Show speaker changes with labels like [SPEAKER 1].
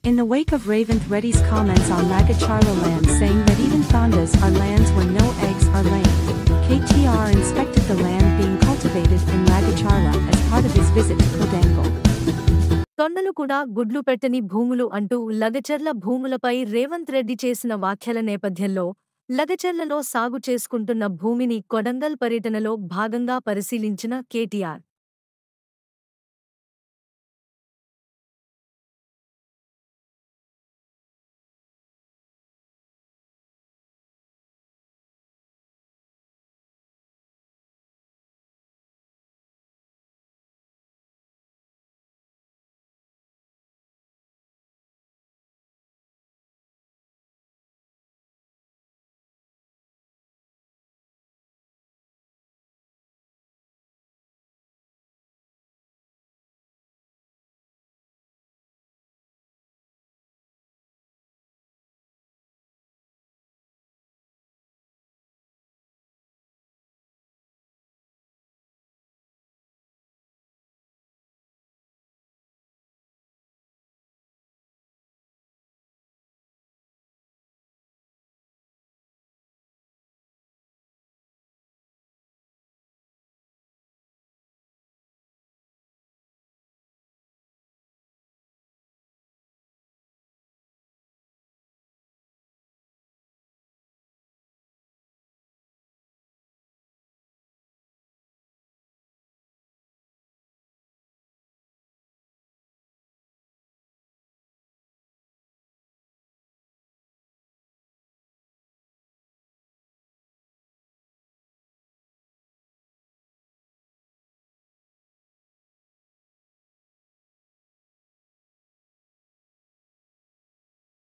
[SPEAKER 1] In the wake of Ravint Reddy's comments on Lagacharla land saying that even Thondas are lands where no eggs are laid, KTR inspected the land being cultivated in Lagacharla as part of his visit to Kodangal.
[SPEAKER 2] తొండలు కూడా గుడ్లు పెట్టని భూములు అంటూ లగచర్ల భూములపై రేవంత్ రెడ్డి చేసిన వ్యాఖ్యల నేపథ్యంలో లగచర్లలో సాగు చేసుకుంటున్న భూమిని కొడంగల్ పర్యటనలో భాగంగా పరిశీలించిన కేటీఆర్